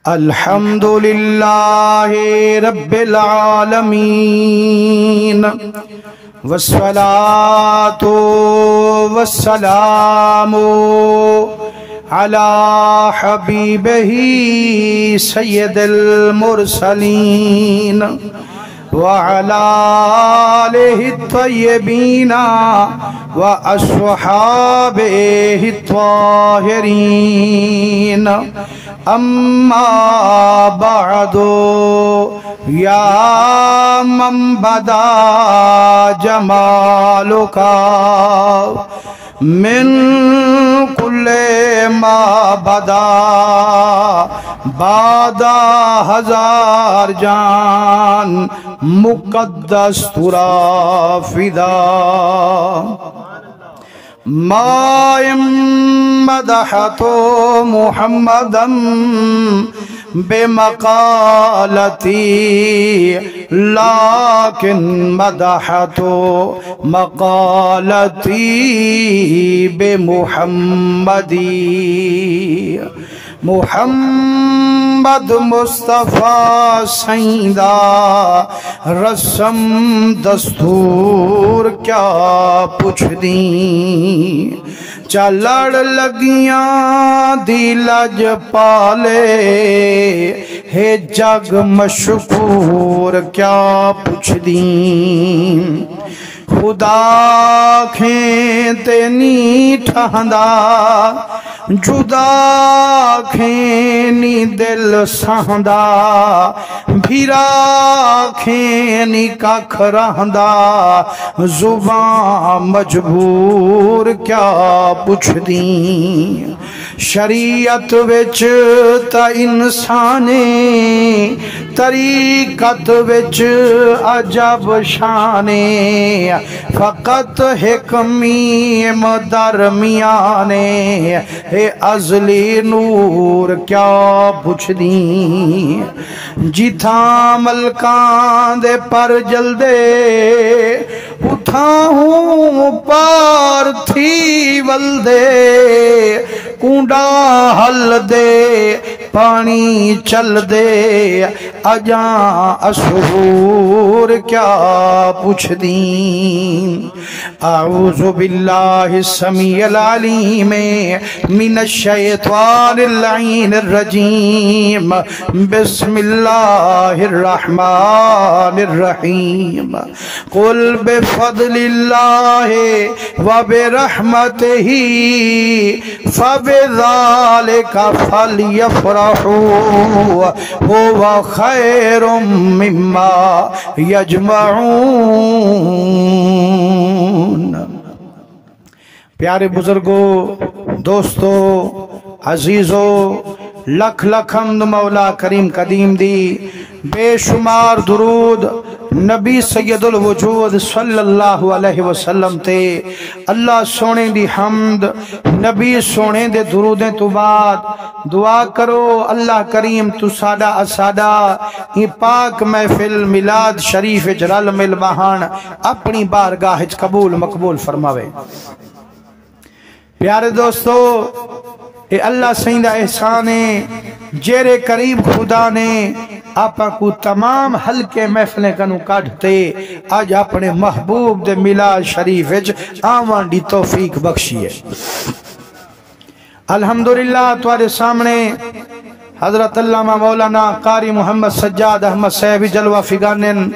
Alhamdulillahi Rabbil Alameen Wassalatu wassalamu ala habibihi Sayyidil Mursaleen وعلى آله الطيبين وأصحابه الطاهرين أما بعد يا من بدا جمالك من كل ما بدا بعد ہزار جان مقدس ترا فدا ما مدحت محمدا بمقالتي لكن مدحت مقالتي بمحمدي محمد مصطفیٰ سیندہ رسم دستور کیا پوچھ دیں چلڑ لگیاں دی لج پالے ہے جگ مشکور کیا پوچھ دیں خدا کھینتے نی ٹھہندا جدا کھینی دل سہندا بھیرا کھینی ککھ رہندا زبان مجبور کیا پوچھ دیں شریعت وچ تا انسانے طریقت وچ عجب شانے فقط حکمیم درمیانے ہے ازلی نور کیا پوچھ دیں جتھاں ملکان دے پر جلدے اتھاں ہوں پار تھی ولدے کونڈا حل دے پانی چل دے اجاں اسحور کیا پوچھ دیں اعوذ باللہ السمیع العلیم من الشیطان اللعین الرجیم بسم اللہ الرحمن الرحیم قل بفضل اللہ وبرحمتہ فبذالک فلیفرحوا هو خیر مما یجمعون پیارے بزرگوں دوستو عزیزو لکھ لکھ حمد مولا کریم قدیم دی بے شمار درود نبی سید الوجود صلی اللہ علیہ وسلم تے اللہ سونے دی حمد نبی سونے دے درودیں تو بعد دعا کرو اللہ کریم تو سادہ اسادہ یہ پاک محفل میلاد شریف جلال مل بہان اپنی بارگاہ قبول مقبول فرماوے پیارے دوستو اے اللہ سیندہ احسان جیرے قریب خدا نے آپا کو تمام حلقے محفلیں کنو کاٹھتے آج اپنے محبوب دے میلاد شریف آوان دی توفیق بخشی ہے الحمدللہ تمہارے سامنے حضرت علامہ مولانا قاری محمد سجاد احمد صاحبی جلوہ فگانن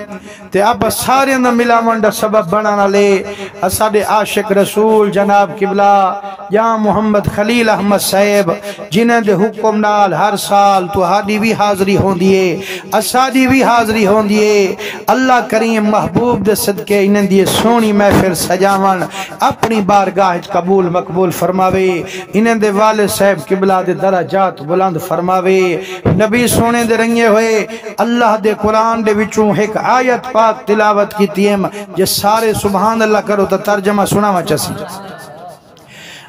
تے اب سارے اندر ملا منڈا سبب بنانا لے اساڑے عاشق رسول جناب قبلہ یا محمد خلیل احمد صاحب جنہیں دے حکم نال ہر سال تو ہاڑی بھی حاضری ہون دیئے اساڑی بھی حاضری ہون دیئے اللہ کریم محبوب دے صدقے انہیں دیئے سونی محفل سجاون اپنی بارگاہ قبول مقبول فرماوے انہیں دے والد صاحب قبلہ دے درجات بلند فرماوے نبی سونے دے رنگے ہوئے اللہ دے قرآن دے وچوں ایک آیت پاک تلاوت کی تیم جس سارے سبحان اللہ کرو تا ترجمہ سنا ما چاسی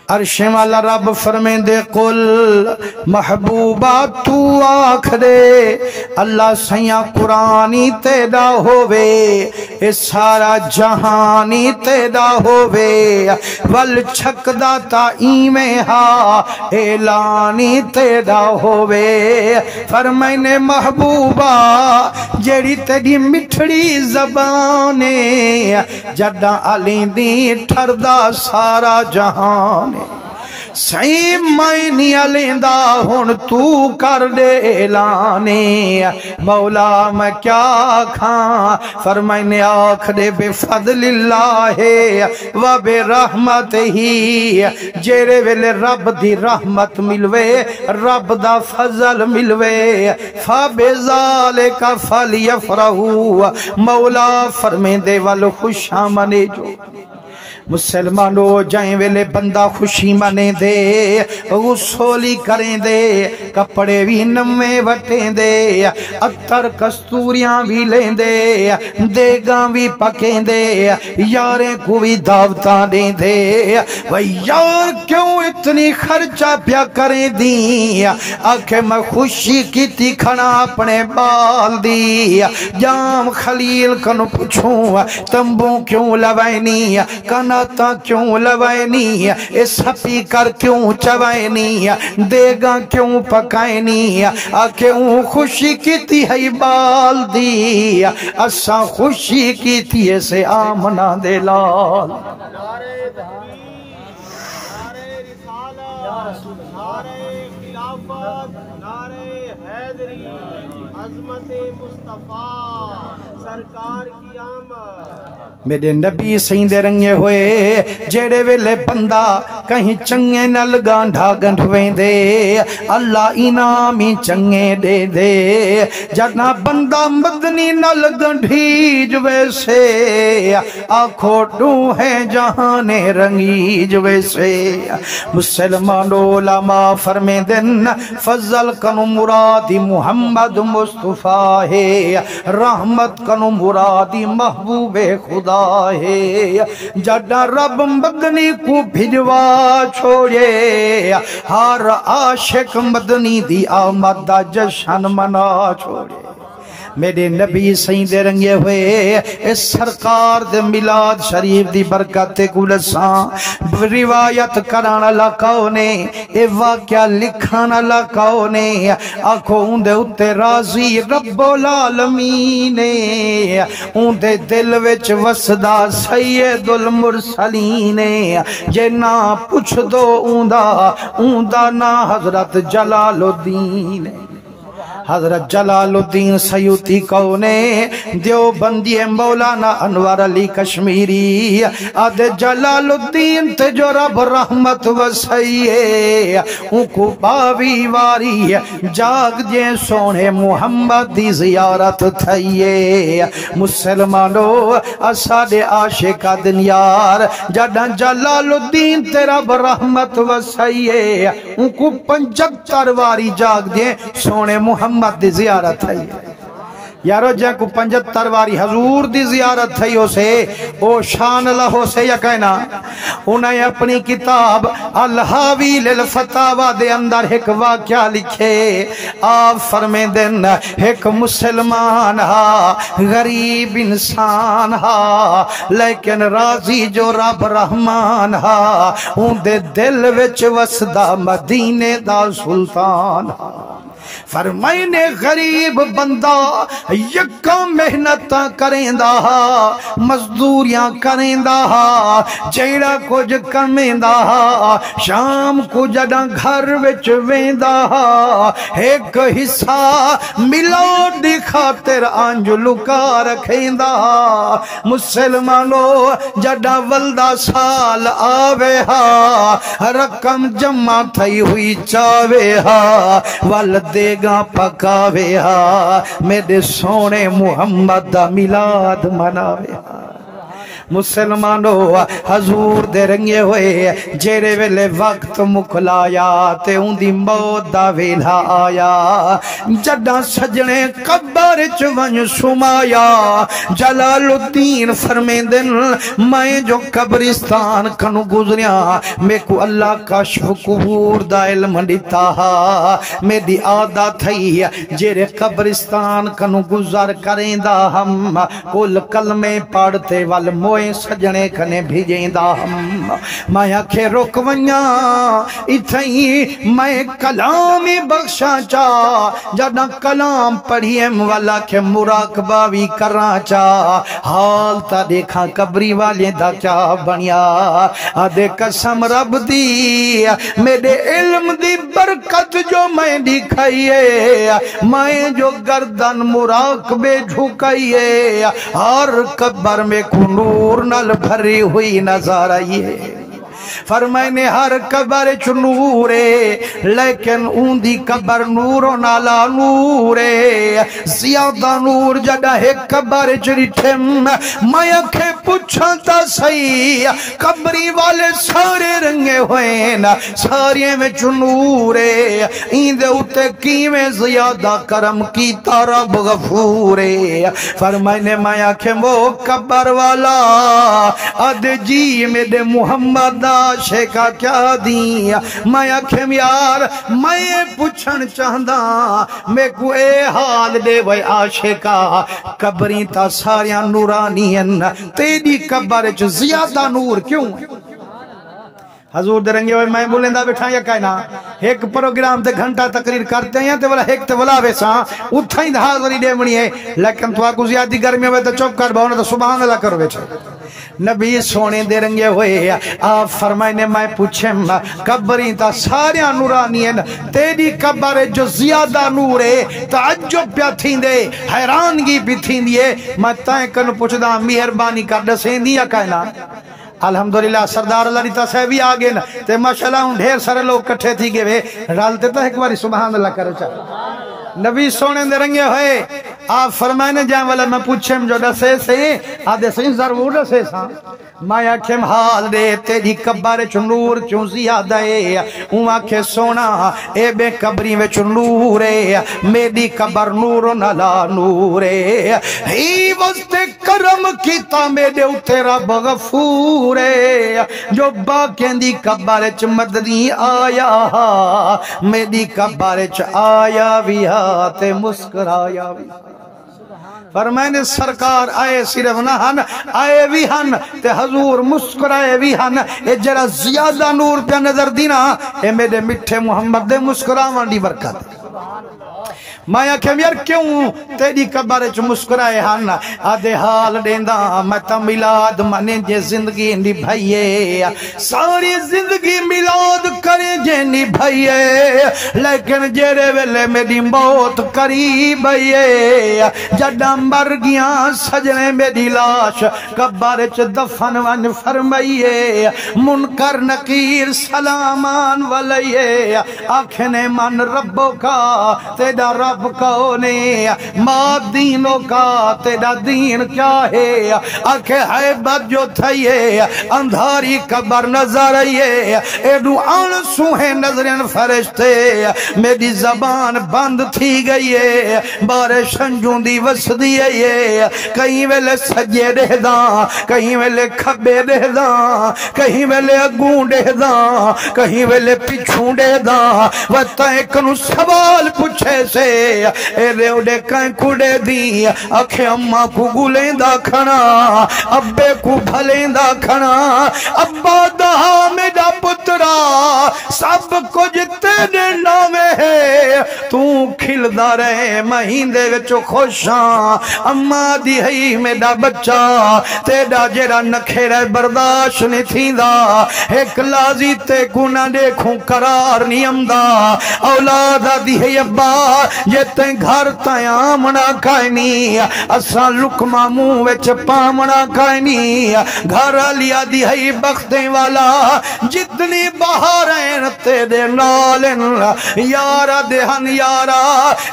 عرش والا رب فرمین دے قل محبوبہ تو آکھ دے اللہ سیاں قرآنی تیدا ہووے اے سارا جہانی تیدا ہووے ول چھکدا تا ایمیں ہا اعلانی تیدا ہووے فرمائنے محبوبہ جیڑی تیری مٹھڑی زبانے جڈا علی دی ٹھردا سارا جہانے سائیں مائنی علیندہ ہون تو کر دے اعلانے مولا میں کیا کھاں فرمائنے آکھ دے بے فضل اللہ و بے رحمت ہی جیرے ویلے رب دی رحمت ملوے رب دا فضل ملوے فَبِذَالِكَ فَلْيَفْرَحُوا مولا فرمائیں دے والو خوش آمنے جو مسلمانو جائیں ویلے بندہ خوشی منے دے غسولی کریں دے کپڑے بھی نمے وٹیں دے اتر کستوریاں بھی لیں دے دیگاں بھی پکیں دے یاریں کو بھی دعوتاں دیں دے وہی یار کیوں اتنی خرچہ پیا کریں دی آکھے میں خوشی کی تھی کھنا اپنے بال دی جام خلیل کنو پوچھوں تمبوں کیوں لوائنی کنا تا کیوں لوائنی اس ہپی کر کیوں چوائنی دیگاں کیوں پکائنی کیوں خوشی کی تھی ہے بال دی اسا خوشی کی تھی اسے آمنہ دے لال نعرہ رسالت نعرہ خلافت نعرہ حیدری عظمت مصطفیٰ سرکار کی آمد میرے نبی سیندے رنگے ہوئے جیڑے ویلے بندہ کہیں چنگے نل گانڈھا گنڈھویں دے اللہ انامی چنگے دے دے جنا بندہ مدنی نل گنڈھی جوے سے آنکھوں ڈوں ہے جہانے رنگی جوے سے مسلمان علماء فرمیں دن فضل کنو مرادی محمد مصطفیٰ ہے رحمت کنو مرادی محبوب خدا ہے جڈا رب مدنی کو بھجوا چھوڑے ہر عاشق مدنی دی آمد دا جشن منا چھوڑے میرے نبی سیندے رنگے ہوئے اس سرکار دے میلاد شریف دی برکت گلساں روایت کرانا لکاؤنے اے واقعہ لکھانا لکاؤنے آنکھوں اندے اتے راضی رب العالمین اندے دل وچ وسدا سید المرسلین جنا پوچھ دو اندہ نا حضرت جلال الدین حضرت جلال الدین سیوطی کونے دیوبندی مولانا انوار علی کشمیری آدھے جلال الدین تے جو رب رحمت وسیئے ان کو باوی واری جاگ جے سونے محمد دی زیارت تھئیے مسلمانو اساڑے عاشق دنیار جڑا جلال الدین تے رب رحمت وسیئے ان کو 75 واری جاگ جے سونے محمد دی زیارت ہے یارو جن کو 75 واری حضور دی زیارت ہے اسے او شان اللہ سے یا کہنا انہیں اپنی کتاب الحاوی للفتاوہ دے اندر ایک واقعہ لکھے آپ فرمیں دن ایک مسلمان ہا غریب انسان ہا لیکن راضی جو رب رحمان ہا ان دے دل وچ وسدا مدینے دا سلطان ہا فرمائنے غریب بندہ یکا محنتاں کریں دا مزدوریاں کریں دا جیڑا کچھ کریں دا شام کو جڑا گھر وچ ویں دا ایک حصہ ملاد دی خاطر آنج لکا رکھیں دا مسلمانو جڑا ولدہ سال آوے ہا رقم جمع تھئی ہوئی چاوے ہا والدے گا پکاوے ہا میرے سونے محمد دا میلاد مناوے ہا مسلمانو حضور دے رنگے ہوئے جیرے ویلے وقت مکلایا تے ان دی موت دا ویلا آیا جڑا سجنے قبر چون سمایا جلال الدین فرمیندن میں جو قبرستان کنو گزریا میں کو اللہ کشف قبور دا علم دیتا میری عادت تھی جیرے قبرستان کنو گزر کریں دا ہم کل کلمے پڑھتے وال موئے سجنے کنے بھیجیں دا ہم میں آکھے رک ونیا اتھائی میں کلام بخشا چا جڑا کلام پڑھیم والا کہ مراقبہ بھی کرنا چا حال تا دیکھا قبری والے دا کیا بنیا آدھے قسم رب دی میرے علم دی برکت جو میں دکھائیے میں جو گردن مراقبے جھکائیے ہر قبر میں کو نور نل بھری ہوئی نظر آئیے فرمائنے ہر قبر چ نورے لیکن اون دی قبر نور و نالا نورے زیادہ نور جڑا ہے قبر چ رٹھم میں اکھے پوچھا تا صحیح قبری والے سارے رنگے ہوئے نا سارے میں چ نورے این دے اتے کیویں زیادہ کرم کیتا رب غفورے فرمائنے میں اکھے وہ قبر والا اد جی میرے محمد شیکا کیا دیا میں اکھم یار میں پوچھن چاہدا میں کو اے حال دے وے عاشقا قبریں تا ساریاں نورانین تیری قبر چ زیادہ نور کیوں حضور درنگے ہوئے میں بولندہ بٹھا یا کہنا ایک پروگرام تے گھنٹہ تقریر کرتے ہیں تے والا ایک تے والا ویسا اتھائیں حاضری دے منی ہے لیکن تو آکو زیادی گرمی ہوئے تو چوپ کر باؤنا تو سبحان اللہ کرو بیچے نبی سونے دے رنگے ہوئے آپ فرمائنے میں پوچھیں قبریں تا ساریاں نورانین تیری قبر جو زیادہ نورے تعجب پیا تھیں دے حیرانگی بھی تھیں دیئے میں تائیں کنو پوچھ دا مہربانی کر دسیں دیا کہنا الحمدللہ سردار اللہ ریتا صاحبی آگے نا تے ماشاءاللہ ہوں ڈھیر سارے لوگ کٹھے تھی گئے وے رالتے تا ایک باری سبحان اللہ کرو چاہے نبی سونے دے رنگے ہوئے آپ فرمائنے جائیں والا میں پوچھیں جو دسے سے آدھے سے ضرور دسے سا میں آکھیں حال دے تیری قبر چ نور کیوں زیادہ ہے ہوں آکھے سونا اے بے قبری میں چ نور ہے میری قبر نور نلا نور ہے ہی وسط کرم کیتا میرے اتے رب غفور ہے جو باقیں دی قبر چ مدنی آیا میری قبر چ آیا بھی تے مسکرایا بھی فرمائنے سرکار آئے صرف نہ ہن آئے بھی ہن تے حضور مسکرائے بھی ہن اے جرا زیادہ نور پہ نظر دینا اے میرے مٹھے محمد دے مسکراوان دی برکت میں آکھیں یار کیوں تیری قبر چ مسکرائے ہن آدھے حال دیندا میں تا میلاد منے جے زندگی نبھائیے ساری زندگی میلاد کرے جے نبھائیے لیکن جیرے ویلے میری موت قریب آئیے جڈا مر گیاں سجنے میری لاش قبر چ دفن ون فرمائیے منکر نکیر سلامان والئیے آنکھنے من ربوں کا تیرا رب کونے ماں دینوں کا تیرا دین کیا ہے آنکھیں حیبت جو تھائیے اندھاری قبر نظر آئیے ایڈو آنسو ہیں نظرین فرشتے میری زبان بند تھی گئی ہے بارشن جوندی وسدی ہے کہیں ویلے سجے رہ داں کہیں ویلے کھبے رہ داں کہیں ویلے اگون رہ داں کہیں ویلے پچھوں رہ داں وطائیں کنو سوال پوچھے سے اے ریوڑے کہیں کھڑے دی اکھے اممہ کو گلیں دا کھنا ابے کو بھلیں دا کھنا ابا دہا میرا پترا سب کچھ تیرے نامے ہے تو کھل دا رہے مہیندے وچو خوشاں اممہ دی ہی میرا بچہ تیرا جیرا نکھے رہ برداشت نہیں تھی دا ایک لازی تے گناہ دیکھوں قرار نہیں امدہ اولادہ دی ہے ابا یہ تے گھر تیامنا کائنی اسا لکمہ منہ وچ پامنا کائنی گھر لیا دی ہے بختیں والا جتنی بہاریں تیرے نالن یارا دہن یارا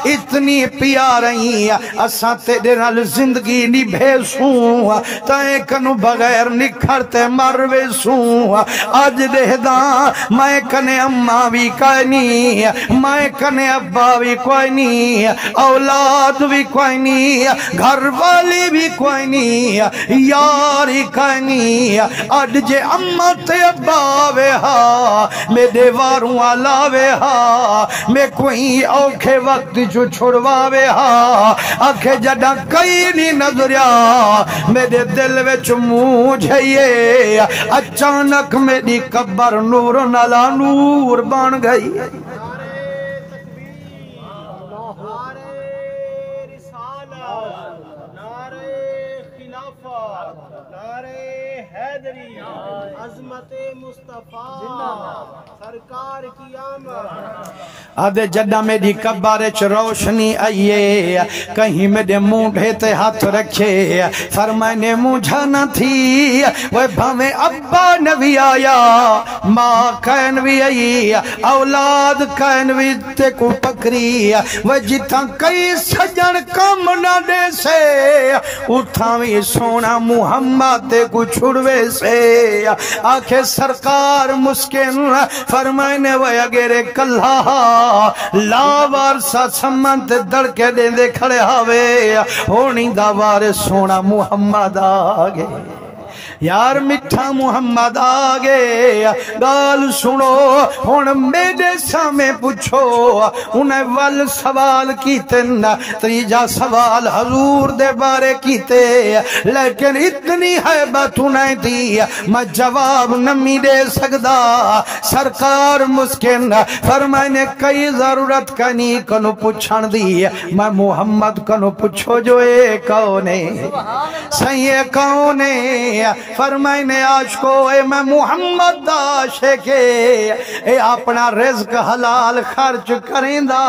اتنی پیاریں اسا تیرے نال زندگی نبھے سوں تائیں کنو بغیر نکھرتے مروے سوں آج دہ داں میں کنے اممہ بھی کوئی نہیں میں کنے ابا بھی کوئی نہیں اولاد بھی کوئی نہیں گھر والی بھی کوئی نہیں یاری کوئی نہیں آج جے اممہ تے ابا وے ہاں میں دیواروں آلاوے ہاں میں کوئی اوکھے وقت جو چھوڑواوے ہاں آکھے جڑا کئی نہیں نظریا میرے دل وچ مجھے اچانک میری قبر نور نالا نور بن گئی عظمت مصطفیٰ سرکار کی آمد آدھے جڈا میری قبرچ روشنی آئیے کہیں میرے مونڈھے تے ہاتھ رکھے فرمائنے مجھا نہ تھی وہ بھامے ابا نبی آیا ماں کینوی آئی اولاد کینوی تے کو پکری وہ جتاں کئی سجن کم نہ دے سے اٹھاوی سونا محمد تے کو چھڑوے سے آنکھیں سرکار مسکن فرمائنے وہ اگر کلہا لاوار سا سمنت دڑکے دیں دے کھڑے ہوئے ہونی داوار سونا محمد آگے یار مٹھا محمد آگے گال سنو ہون میرے سامنے پوچھو انہیں وال سوال کیتے تریجا سوال حضور دے بارے کیتے لیکن اتنی حیبت انہیں تھی میں جواب نمی دے سکدا سرکار مسکن فرمائنے کئی ضرورت کنی کنو پوچھن دی میں محمد کنو پوچھو جو اے کونے سہی کونے فرمائنے عاشقو اے میں محمد داشے کے اے اپنا رزق حلال خرچ کریں دا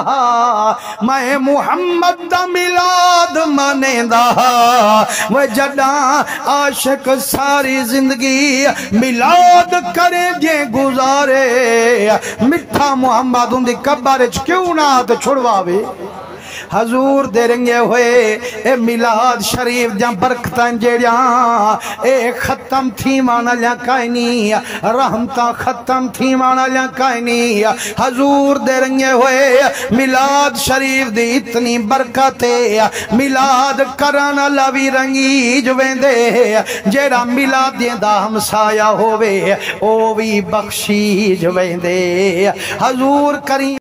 میں محمد دا ملاد مانیں دا وہ جڑا عاشق ساری زندگی ملاد کریں جے گزارے مٹھا محمد ان دی قبرچ کیوں نہ تو چھڑواوے حضور دے رنگے ہوئے اے میلاد شریف جاں برکتاں جیڑیاں اے ختم تھی مانا لیا کائنی رحمتاں ختم تھی مانا لیا کائنی حضور دے رنگے ہوئے میلاد شریف دی اتنی برکتے میلاد کرانا لاوی رنگی جویں دے جیڑا میلاد دیں دا ہمسایا ہوئے او بھی بخشی جویں دے حضور کریم